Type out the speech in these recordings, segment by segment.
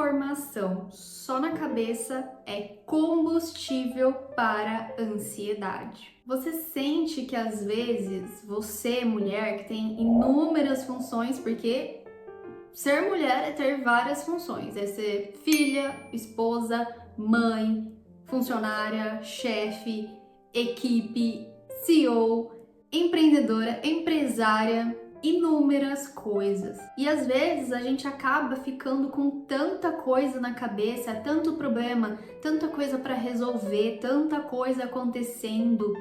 Informação só na cabeça é combustível para ansiedade. Você sente que às vezes você, mulher, que tem inúmeras funções, porque ser mulher é ter várias funções, é ser filha, esposa, mãe, funcionária, chefe, equipe, CEO, empreendedora, empresária, inúmeras coisas. E às vezes a gente acaba ficando com tanta coisa na cabeça, tanto problema, tanta coisa para resolver, tanta coisa acontecendo,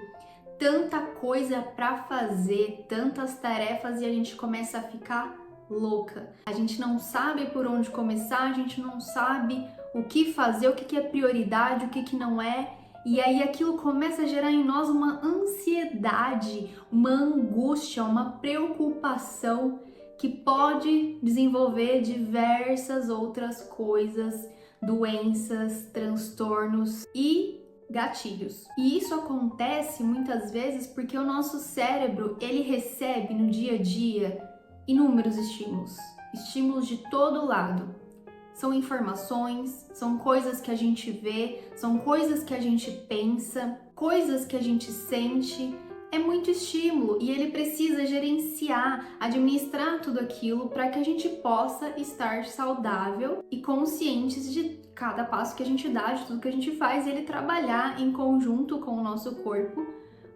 tanta coisa para fazer, tantas tarefas, e a gente começa a ficar louca. A gente não sabe por onde começar, a gente não sabe o que fazer, o que é prioridade, o que não é. E aí aquilo começa a gerar em nós uma ansiedade, uma angústia, uma preocupação que pode desenvolver diversas outras coisas, doenças, transtornos e gatilhos. E isso acontece muitas vezes porque o nosso cérebro, ele recebe no dia a dia inúmeros estímulos de todo lado. São informações, são coisas que a gente vê, são coisas que a gente pensa, coisas que a gente sente. É muito estímulo e ele precisa gerenciar, administrar tudo aquilo para que a gente possa estar saudável e conscientes de cada passo que a gente dá, de tudo que a gente faz, e ele trabalhar em conjunto com o nosso corpo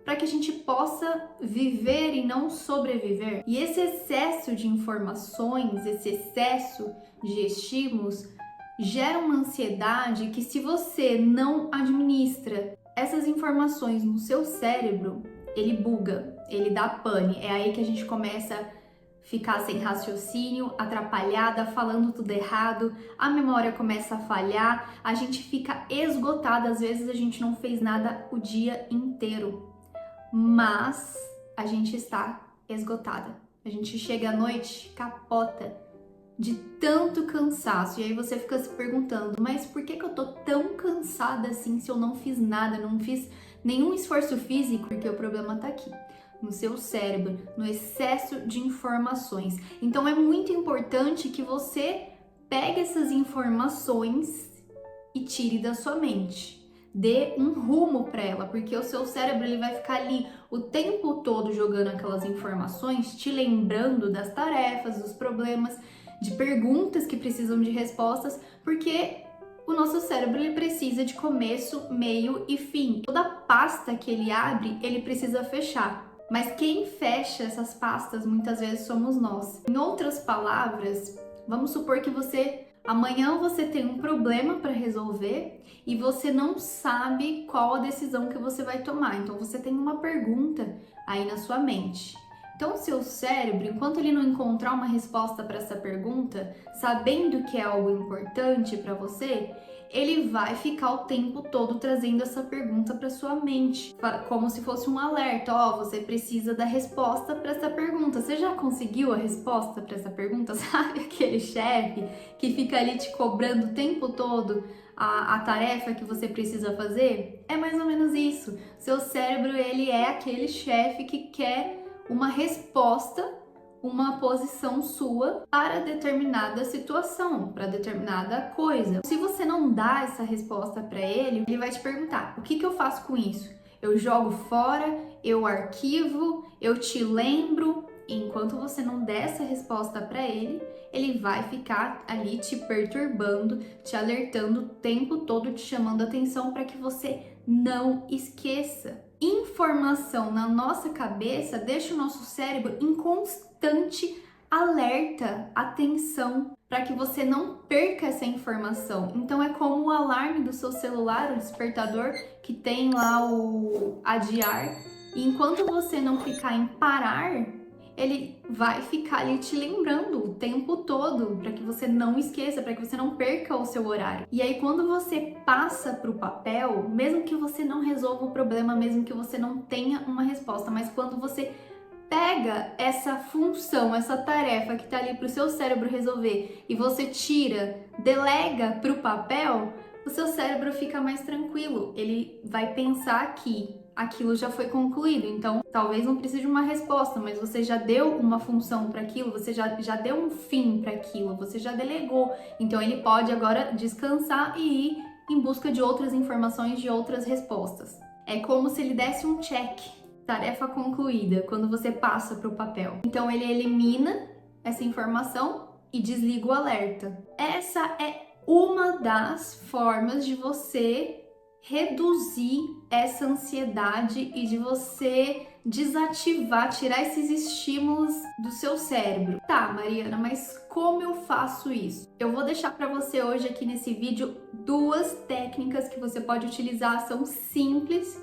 para que a gente possa viver e não sobreviver. E esse excesso de informações, esse excesso de estímulos gera uma ansiedade que, se você não administra essas informações no seu cérebro, ele buga, ele dá pane. É aí que a gente começa a ficar sem raciocínio, atrapalhada, falando tudo errado, a memória começa a falhar, a gente fica esgotada, às vezes a gente não fez nada o dia inteiro, mas a gente está esgotada. A gente chega à noite, capota de tanto cansaço. E aí você fica se perguntando, mas por que eu tô tão cansada assim se eu não fiz nada, não fiz nenhum esforço físico? Porque o problema tá aqui, no seu cérebro, no excesso de informações. Então é muito importante que você pegue essas informações e tire da sua mente. Dê um rumo para ela, porque o seu cérebro, ele vai ficar ali o tempo todo jogando aquelas informações, te lembrando das tarefas, dos problemas, de perguntas que precisam de respostas, porque o nosso cérebro, ele precisa de começo, meio e fim. Toda pasta que ele abre, ele precisa fechar. Mas quem fecha essas pastas muitas vezes somos nós. Em outras palavras, vamos supor que amanhã você tem um problema para resolver e você não sabe qual a decisão que você vai tomar. Então você tem uma pergunta aí na sua mente. Então o seu cérebro, enquanto ele não encontrar uma resposta para essa pergunta, sabendo que é algo importante para você, ele vai ficar o tempo todo trazendo essa pergunta para sua mente, como se fosse um alerta. Ó, você precisa da resposta para essa pergunta. Você já conseguiu a resposta para essa pergunta? Sabe aquele chefe que fica ali te cobrando o tempo todo a tarefa que você precisa fazer? É mais ou menos isso. Seu cérebro, ele é aquele chefe que quer uma resposta, uma posição sua para determinada situação, para determinada coisa. Se você não dá essa resposta para ele, ele vai te perguntar: o que eu faço com isso? Eu jogo fora? Eu arquivo? Eu te lembro? E enquanto você não der essa resposta para ele, ele vai ficar ali te perturbando, te alertando o tempo todo, te chamando a atenção para que você não esqueça. Informação na nossa cabeça deixa o nosso cérebro em constante alerta, atenção, para que você não perca essa informação. Então é como o alarme do seu celular, o despertador, que tem lá o adiar, e enquanto você não ficar em parar, ele vai ficar ali te lembrando o tempo todo, para que você não esqueça, para que você não perca o seu horário. E aí quando você passa para o papel, mesmo que você não resolva o problema, mesmo que você não tenha uma resposta, mas quando você pega essa função, essa tarefa que está ali para o seu cérebro resolver e você tira, delega para o papel, o seu cérebro fica mais tranquilo. Ele vai pensar que aquilo já foi concluído. Então, talvez não precise de uma resposta, mas você já deu uma função para aquilo, você já deu um fim para aquilo, você já delegou. Então, ele pode agora descansar e ir em busca de outras informações, de outras respostas. É como se ele desse um check, tarefa concluída, quando você passa para o papel. Então, ele elimina essa informação e desliga o alerta. Essa é uma das formas de você reduzir essa ansiedade e de você desativar, tirar esses estímulos do seu cérebro. Tá, Mariana, mas como eu faço isso? Eu vou deixar para você hoje aqui nesse vídeo 2 técnicas que você pode utilizar, são simples,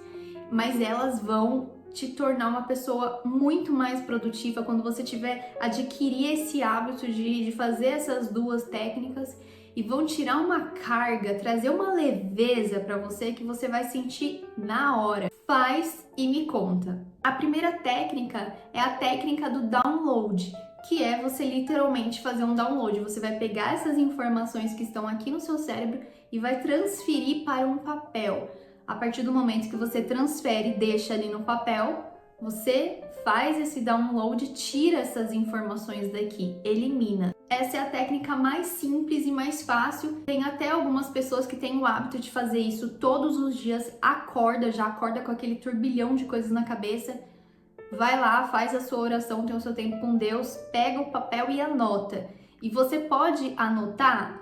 mas elas vão te tornar uma pessoa muito mais produtiva quando você tiver adquirir esse hábito de fazer essas 2 técnicas, e vão tirar uma carga, trazer uma leveza para você que você vai sentir na hora. Faz e me conta. A primeira técnica é a técnica do download, que é você literalmente fazer um download. Você vai pegar essas informações que estão aqui no seu cérebro e vai transferir para um papel. A partir do momento que você transfere e deixa ali no papel, você faz esse download, tira essas informações daqui, elimina. Essa é a técnica mais simples e mais fácil. Tem até algumas pessoas que têm o hábito de fazer isso todos os dias, já acorda com aquele turbilhão de coisas na cabeça, vai lá, faz a sua oração, tem o seu tempo com Deus, pega o papel e anota. E você pode anotar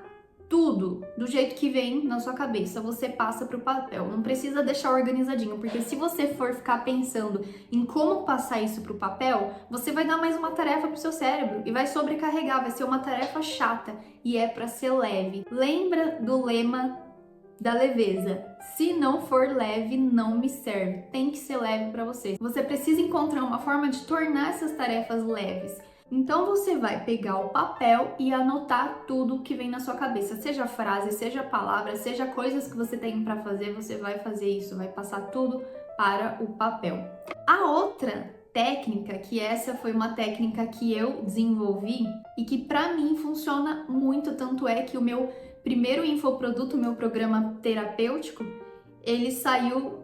tudo do jeito que vem na sua cabeça, você passa para o papel. Não precisa deixar organizadinho, porque se você for ficar pensando em como passar isso para o papel, você vai dar mais uma tarefa para o seu cérebro e vai sobrecarregar, vai ser uma tarefa chata e é para ser leve. Lembra do lema da leveza? Se não for leve, não me serve. Tem que ser leve para você. Você precisa encontrar uma forma de tornar essas tarefas leves. Então você vai pegar o papel e anotar tudo que vem na sua cabeça, seja frase, seja palavra, seja coisas que você tem para fazer, você vai fazer isso, vai passar tudo para o papel. A outra técnica, que essa foi uma técnica que eu desenvolvi e que para mim funciona muito, tanto é que o meu primeiro infoproduto, meu programa terapêutico, ele saiu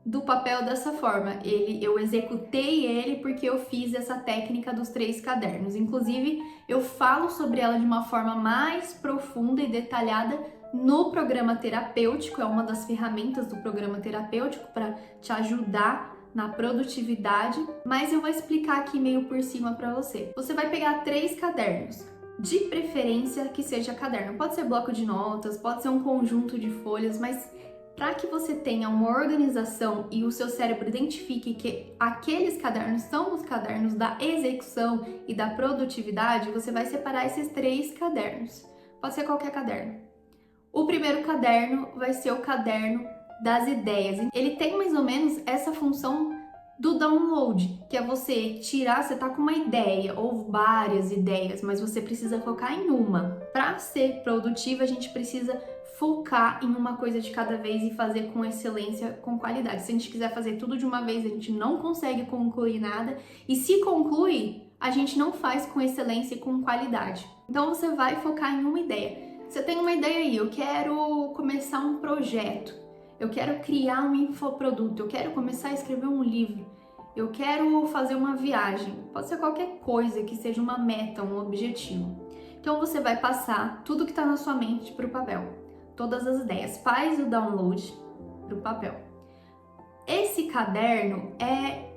do papel dessa forma. Eu executei ele porque eu fiz essa técnica dos 3 cadernos. Inclusive, eu falo sobre ela de uma forma mais profunda e detalhada no programa terapêutico. É uma das ferramentas do programa terapêutico para te ajudar na produtividade, mas eu vou explicar aqui meio por cima para você. Você vai pegar 3 cadernos, de preferência que seja caderno. Pode ser bloco de notas, pode ser um conjunto de folhas, mas para que você tenha uma organização e o seu cérebro identifique que aqueles cadernos são os cadernos da execução e da produtividade, você vai separar esses 3 cadernos. Pode ser qualquer caderno. O primeiro caderno vai ser o caderno das ideias. Ele tem mais ou menos essa função do download, que é você tirar, você tá com uma ideia ou várias ideias, mas você precisa focar em uma. Para ser produtiva, a gente precisa focar em uma coisa de cada vez e fazer com excelência, com qualidade. Se a gente quiser fazer tudo de uma vez, a gente não consegue concluir nada, e se conclui, a gente não faz com excelência e com qualidade. Então você vai focar em uma ideia. Você tem uma ideia aí, eu quero começar um projeto, eu quero criar um infoproduto, eu quero começar a escrever um livro, eu quero fazer uma viagem, pode ser qualquer coisa que seja uma meta, um objetivo. Então você vai passar tudo que está na sua mente para o papel. Todas as ideias, faz o download para o papel. Esse caderno é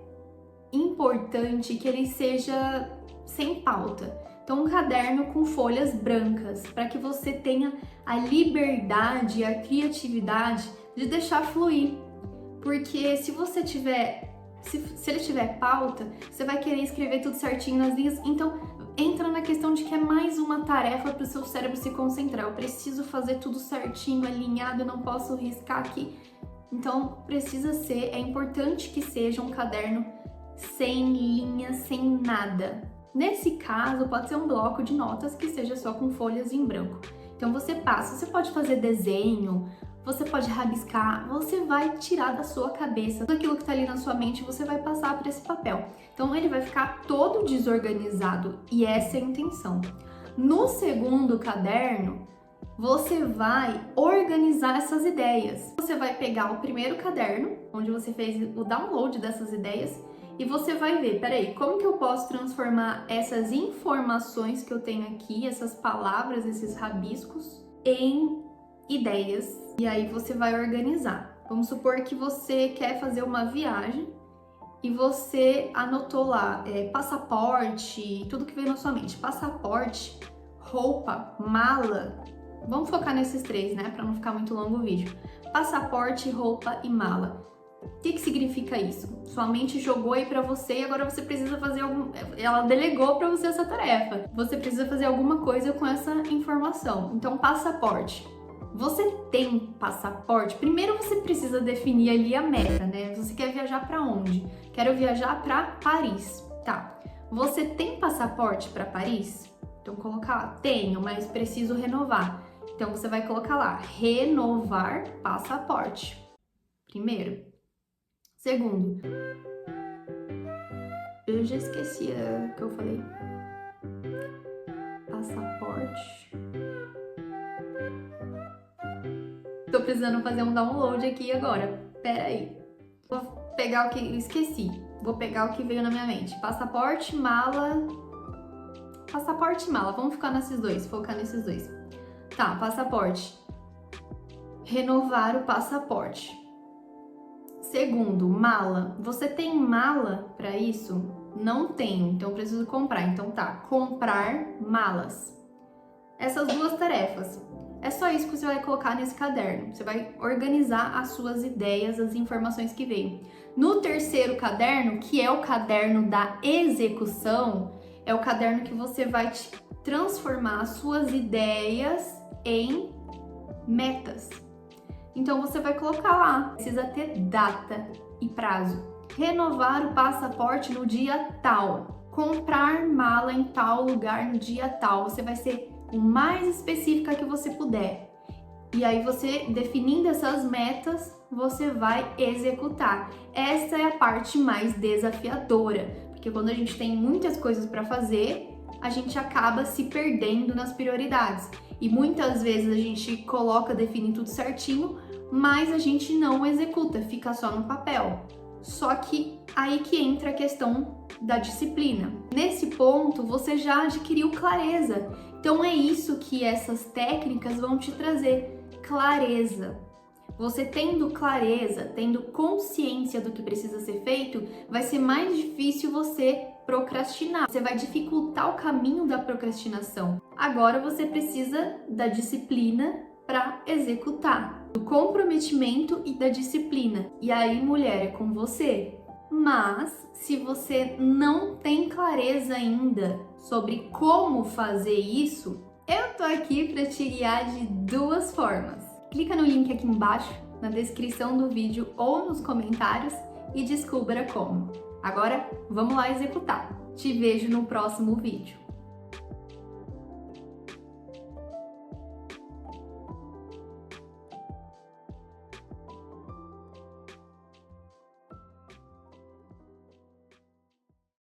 importante que ele seja sem pauta. Então, um caderno com folhas brancas, para que você tenha a liberdade, a criatividade de deixar fluir. Porque se você tiver, se ele tiver pauta, você vai querer escrever tudo certinho nas linhas, então entra na questão de que é mais uma tarefa para o seu cérebro se concentrar. Eu preciso fazer tudo certinho, alinhado, eu não posso riscar aqui. Então, é importante que seja um caderno sem linha, sem nada. Nesse caso, pode ser um bloco de notas que seja só com folhas em branco. Então, você pode fazer desenho, você pode rabiscar, você vai tirar da sua cabeça tudo aquilo que está ali na sua mente, você vai passar para esse papel. Então ele vai ficar todo desorganizado e essa é a intenção. No segundo caderno, você vai organizar essas ideias. Você vai pegar o primeiro caderno, onde você fez o download dessas ideias, e você vai ver, peraí, como que eu posso transformar essas informações que eu tenho aqui, essas palavras, esses rabiscos, em ideias. E aí você vai organizar. Vamos supor que você quer fazer uma viagem e você anotou lá passaporte, tudo que veio na sua mente. Passaporte, roupa, mala. Vamos focar nesses três, né? Para não ficar muito longo o vídeo. Passaporte, roupa e mala. O que significa isso? Sua mente jogou aí pra você e agora você precisa fazer Ela delegou pra você essa tarefa. Você precisa fazer alguma coisa com essa informação. Então, passaporte. Você tem passaporte? Primeiro você precisa definir ali a meta, né? Você quer viajar pra onde? Quero viajar pra Paris. Tá. Você tem passaporte pra Paris? Então, colocar lá. Tenho, mas preciso renovar. Então, você vai colocar lá. Renovar passaporte. Primeiro. Segundo, eu já esqueci o que eu falei. Passaporte. Tô precisando fazer um download aqui agora. Pera aí. Vou pegar o que eu esqueci. Vou pegar o que veio na minha mente. Passaporte, mala. Passaporte e mala. Vamos ficar nesses dois. Focar nesses dois. Tá, passaporte. Renovar o passaporte. Segundo, mala. Você tem mala para isso? Não tenho, então preciso comprar. Então tá, comprar malas. Essas duas tarefas. É só isso que você vai colocar nesse caderno. Você vai organizar as suas ideias, as informações que veio. No terceiro caderno, que é o caderno da execução, é o caderno que você vai transformar as suas ideias em metas. Então você vai colocar lá, precisa ter data e prazo. Renovar o passaporte no dia tal. Comprar mala em tal lugar no dia tal. Você vai ser o mais específica que você puder. E aí você, definindo essas metas, você vai executar. Essa é a parte mais desafiadora, porque quando a gente tem muitas coisas para fazer, a gente acaba se perdendo nas prioridades. E muitas vezes a gente define tudo certinho, mas a gente não executa, fica só no papel. Só que aí que entra a questão da disciplina. Nesse ponto, você já adquiriu clareza. Então é isso que essas técnicas vão te trazer, clareza. Você tendo clareza, tendo consciência do que precisa ser feito, vai ser mais difícil você procrastinar. Você vai dificultar o caminho da procrastinação. Agora você precisa da disciplina para executar, do comprometimento e da disciplina. E aí, mulher, é com você. Mas se você não tem clareza ainda sobre como fazer isso, eu tô aqui para te guiar de duas formas. Clica no link aqui embaixo, na descrição do vídeo ou nos comentários e descubra como. Agora, vamos lá executar. Te vejo no próximo vídeo.